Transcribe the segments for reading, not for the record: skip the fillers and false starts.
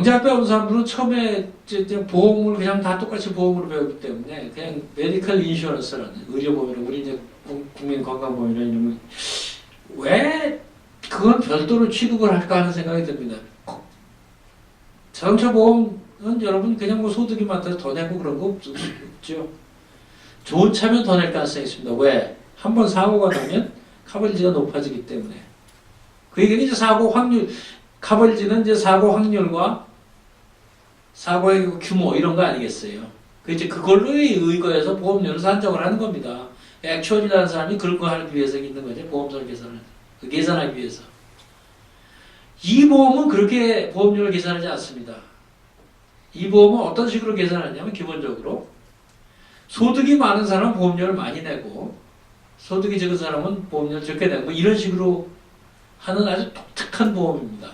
경제학 배운 사람들은 처음에 이제 보험을 그냥 다 똑같이 보험으로 배우기 때문에 그냥 메디컬 인슈런스라는 의료보험이나 우리 이제 국민건강보험이나 이런 왜 그건 별도로 취급을 할까 하는 생각이 듭니다. 자동차 보험은 여러분 그냥 뭐 소득이 많다고 더 내고 그런 거 없죠. 좋은 차면 더 낼 가능성이 있습니다. 왜? 한번 사고가 나면 커버리지가 높아지기 때문에. 그 얘기는 이제 사고 확률, 커버리지는 이제 사고 확률과 사고의 규모 이런 거 아니겠어요. 그 이제 그걸로 의거해서 보험료를 산정을 하는 겁니다. 액추얼이라는 사람이 그런 거 하기 위해서 있는 거죠. 보험료를 계산하기 위해서. 이 보험은 그렇게 보험료를 계산하지 않습니다. 이 보험은 어떤 식으로 계산하냐면 기본적으로 소득이 많은 사람은 보험료를 많이 내고 소득이 적은 사람은 보험료를 적게 내고 이런 식으로 하는 아주 독특한 보험입니다.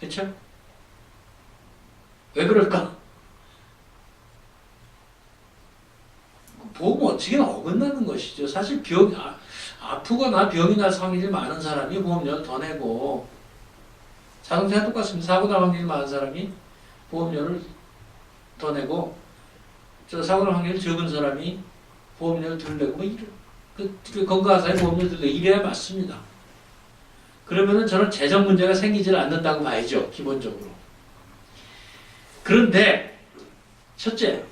그렇죠? 왜 그럴까? 보험 어떻게는 어긋나는 것이죠. 사실 아프거나 병이 날 확률이 많은 사람이 보험료를 더 내고 자동차와 똑같습니다. 사고 날 확률이 많은 사람이 보험료를 더 내고 사고 날 확률이 적은 사람이 보험료를 덜 내고 뭐 그 건강한 사람이 보험료를 덜 내고 이래야 맞습니다. 그러면은 저는 재정 문제가 생기질 않는다고 봐야죠. 기본적으로. 그런데 첫째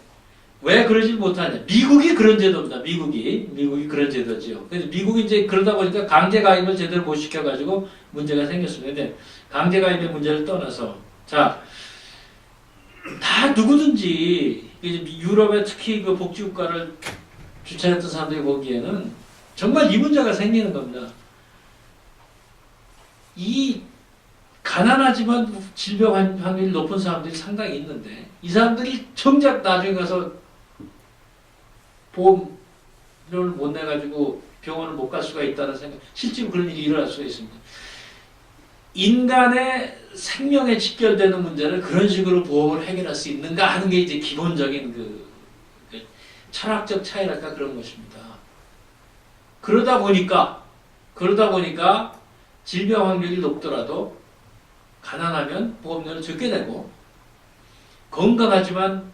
왜 그러지 못하냐? 미국이 그런 제도입니다. 미국이 그런 제도지요. 그래서 미국이 이제 그러다 보니까 강제 가입을 제대로 못 시켜가지고 문제가 생겼습니다. 근데 강제 가입의 문제를 떠나서 자, 다 누구든지 유럽의 특히 그 복지국가를 주최했던 사람들이 보기에는 정말 이 문제가 생기는 겁니다. 이 가난하지만 질병 확률이 높은 사람들이 상당히 있는데 이 사람들이 정작 나중에 가서 보험료를 못 내가지고 병원을 못 갈 수가 있다는 생각, 실제로 그런 일이 일어날 수가 있습니다. 인간의 생명에 직결되는 문제를 그런 식으로 보험을 해결할 수 있는가 하는 게 이제 기본적인 그 철학적 차이랄까 그런 것입니다. 그러다 보니까 질병 확률이 높더라도 가난하면 보험료를 적게 내고 건강하지만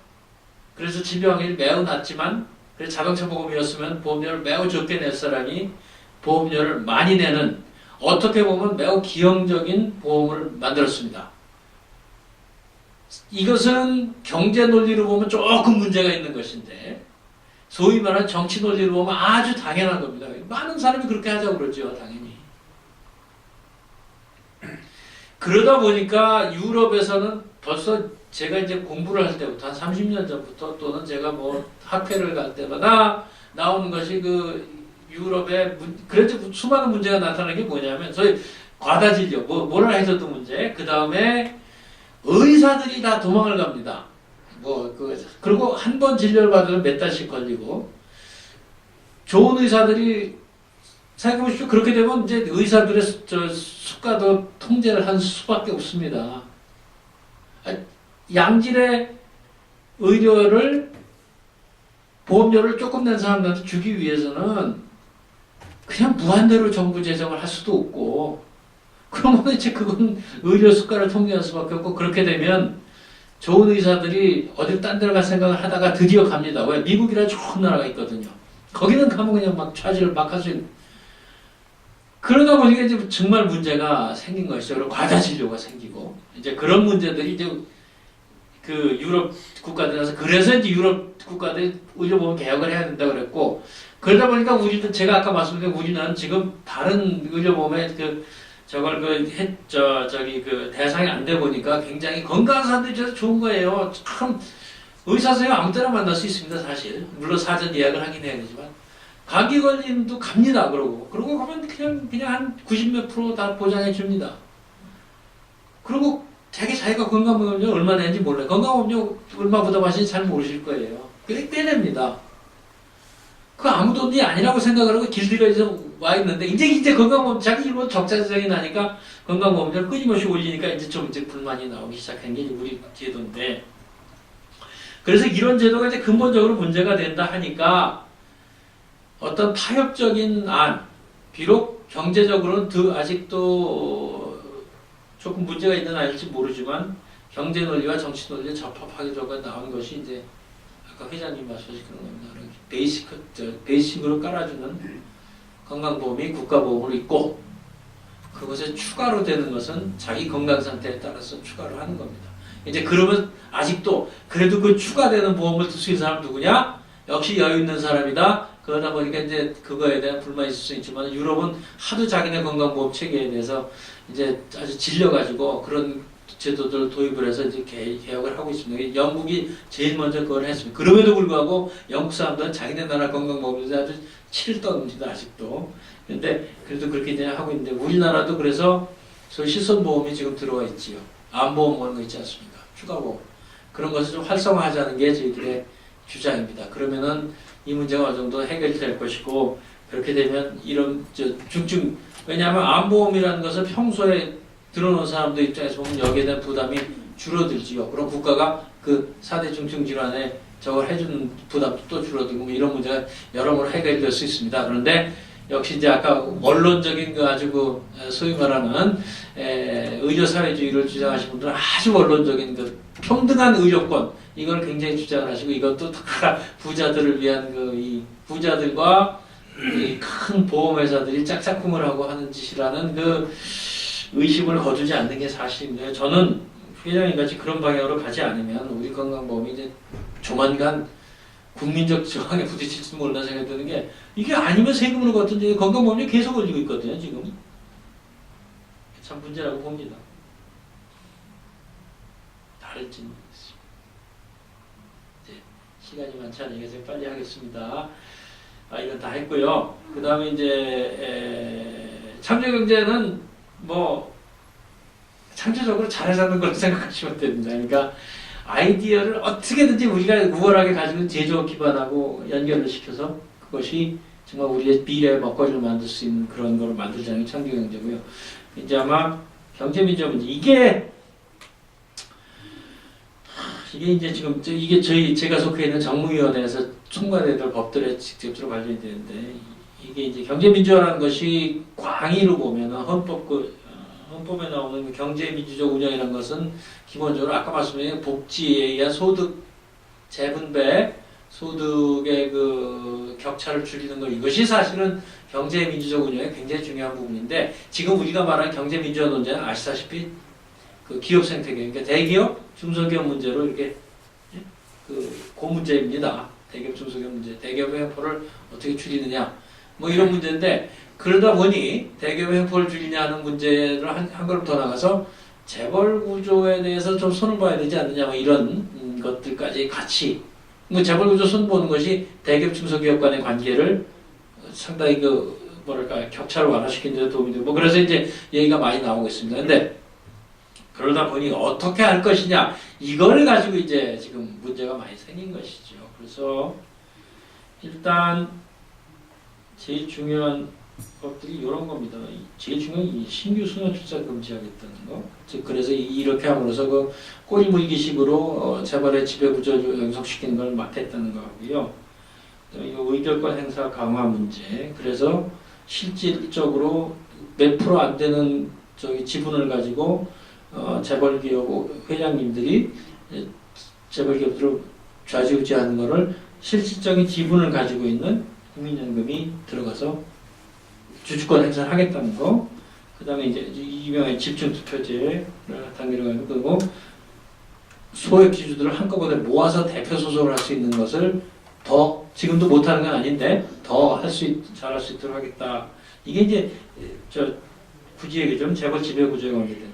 그래서 질병 확률이 매우 낮지만 그래서 자동차 보험이었으면 보험료를 매우 적게 낼 사람이 보험료를 많이 내는 어떻게 보면 매우 기형적인 보험을 만들었습니다. 이것은 경제 논리로 보면 조금 문제가 있는 것인데 소위 말하는 정치 논리로 보면 아주 당연한 겁니다. 많은 사람이 그렇게 하자고 그러죠. 당연히. 그러다 보니까 유럽에서는 벌써 제가 이제 공부를 할 때부터 한 30년 전부터 또는 제가 뭐 학회를 갈 때마다 나오는 것이 그 유럽의 그래도 수많은 문제가 나타나는 게 뭐냐면 소위 과다진료 뭐라 해서도 문제 그 다음에 의사들이 다 도망을 갑니다. 그리고 한 번 진료를 받으면 몇 달씩 걸리고 좋은 의사들이 생각해보십시오. 그렇게 되면 이제 의사들의 수가도 통제를 할 수밖에 없습니다. 양질의 의료를 보험료를 조금 낸 사람들한테 주기 위해서는 그냥 무한대로 정부 재정을 할 수도 없고 그러면 이제 그건 의료 수가를 통제할 수밖에 없고 그렇게 되면 좋은 의사들이 어디 딴 데로 갈 생각을 하다가 드디어 갑니다. 왜? 미국이라 좋은 나라가 있거든요. 거기는 가면 그냥 막 차지를 막 할 수 있는. 그러다 보니까 이제 정말 문제가 생긴 것이죠. 그리고 과다 진료가 생기고 이제 그런 문제들이 이제 그 유럽 국가들에서 그래서 이제 유럽 국가들 의료보험 개혁을 해야 된다 그랬고 그러다 보니까 우리는 제가 아까 말씀드린 우리는 지금 다른 의료보험에 대상이 안 돼 보니까 굉장히 건강한 사람들이 진짜 좋은 거예요. 참 의사 선생님 아무 때나 만날 수 있습니다. 사실 물론 사전 예약을 하긴 해야 되지만 감기 걸림도 갑니다. 그러고 가면 그냥 한 90몇 프로 다 보장해 줍니다. 그리고 자기가 건강보험료 얼마 내는지 몰라요. 건강보험료 얼마 부담하시는지 잘 모르실 거예요. 꽤 냅니다. 그 아무 돈이 아니라고 생각을 하고 길들여서 와 있는데 이제 건강보험 자기 일본 적자재정이 나니까 건강보험료를 끊임없이 올리니까 이제 불만이 나오기 시작한 게 우리 제도인데 그래서 이런 제도가 이제 근본적으로 문제가 된다 하니까 어떤 타협적인 안 비록 경제적으로는 아직도 조금 문제가 있는 아닐지 모르지만 경제 논리와 정치 논리에 접합하게 나온 것이 이제 아까 회장님 말씀하신 그런 겁니다. 베이식으로 깔아주는 건강보험이 국가보험으로 있고 그것에 추가로 되는 것은 자기 건강 상태에 따라서 추가로 하는 겁니다. 이제 그러면 아직도 그래도 그 추가되는 보험을 들 수 있는 사람 누구냐? 역시 여유 있는 사람이다. 그러다 보니까 이제 그거에 대한 불만이 있을 수 있지만 유럽은 하도 자기네 건강보험 체계에 대해서 이제 아주 질려가지고 그런 제도들을 도입을 해서 이제 개혁을 하고 있습니다. 영국이 제일 먼저 그걸 했습니다. 그럼에도 불구하고 영국 사람들은 자기네 나라 건강보험에 대해서 아주 치를 떠는지도 아직도. 근데 그래도 그렇게 이제 하고 있는데 우리나라도 그래서 소위 실손보험이 지금 들어와 있지요. 암보험 그런 거 있지 않습니까? 추가보험. 그런 것을 좀 활성화하자는 게 저희들의 주장입니다. 그러면은 이 문제가 어느 정도 해결이 될 것이고 그렇게 되면 이런 중증 왜냐하면 암보험이라는 것을 평소에 들어놓은 사람들 입장에서 보면 여기에 대한 부담이 줄어들지요. 그럼 국가가 그 4대 중증 질환에 저걸 해주는 부담도 또 줄어들고 뭐 이런 문제가 여러모로 해결될 수 있습니다. 그런데 역시 이제 아까 원론적인 그 아주 그 소위 말하는 의료사회주의를 주장하시는 분들은 아주 원론적인 그 평등한 의료권 이걸 굉장히 주장을 하시고 이것도 다 부자들을 위한 이 부자들과 이 큰 보험회사들이 짝짝꿍을 하고 하는 짓이라는 그 의심을 거두지 않는 게 사실인데 저는 회장님 같이 그런 방향으로 가지 않으면 우리 건강보험이 이제 조만간 국민적 저항에 부딪힐지도 모른다는 생각이 드는 게 이게 아니면 세금으로 걷든지 건강보험이 계속 올리고 있거든요 지금. 참 문제라고 봅니다. 다를지는 모르겠습니다. 이제 시간이 많지 않으니까 빨리 하겠습니다. 이건 다 했고요. 그 다음에 이제 참여경제는 뭐 창조적으로 잘하자는 걸 생각하시면 됩니다. 그러니까 아이디어를 어떻게든지 우리가 우월하게 가지고 제조업 기반하고 연결을 시켜서 그것이 정말 우리의 미래의 먹거리를 만들 수 있는 그런 걸 만들자는 게 창조경제고요. 이제 아마 경제민주화 문제 이게 이제 지금 이게 제가 속해 있는 정무위원회에서 통과돼야 될 법들에 직접적으로 관련이 되는데 이게 이제 경제민주화라는 것이 광의로 보면은 헌법에 나오는 경제민주적 운영이라는 것은 기본적으로 아까 말씀드린 복지에 의한 소득 재분배, 소득의 그 격차를 줄이는 것 이것이 사실은 경제민주적 운영의 굉장히 중요한 부분인데 지금 우리가 말하는 경제민주화 논제는 아시다시피 그 기업 생태계, 그러니까 대기업, 중소기업 문제로 이렇게 그 문제입니다. 대기업, 중소기업 문제, 대기업의 횡포를 어떻게 줄이느냐, 뭐 이런 문제인데 그러다 보니 대기업의 횡포를 줄이냐는 문제를 한 걸음 더 나가서 재벌 구조에 대해서 좀 손을 봐야 되지 않느냐, 뭐 이런 것들까지 같이 뭐 재벌 구조 손 보는 것이 대기업, 중소기업 간의 관계를 상당히 격차를 완화시키는 데 도움이 되고 뭐 그래서 이제 얘기가 많이 나오고 있습니다. 근데 그러다 보니 어떻게 할 것이냐 이걸 가지고 이제 지금 문제가 많이 생긴 것이죠. 그래서 일단 제일 중요한 것들이 이런 겁니다. 제일 중요한 이 신규 수능 출산 금지하겠다는 거. 즉 그래서 이렇게 함으로써 그 꼬리 물기식으로 재벌의 지배 구조를 영속시키는 걸 막겠다는 거고요. 그다음에 의결권 행사 강화 문제. 그래서 실질적으로 몇 프로 안 되는 지분을 가지고 재벌기업 회장님들이 재벌기업으로 좌지우지하는 것을 실질적인 지분을 가지고 있는 국민연금이 들어가서 주주권 행사를 하겠다는 거. 그 다음에 이제 이명의 집중투표제를 단계로 가고 그리고 소액 기주들을 한꺼번에 모아서 대표 소속을 할 수 있는 것을 더 지금도 못하는 건 아닌데 더 잘할 수 있도록 하겠다. 이게 이제 굳이 얘기하자면 재벌 지배 구조에 관계된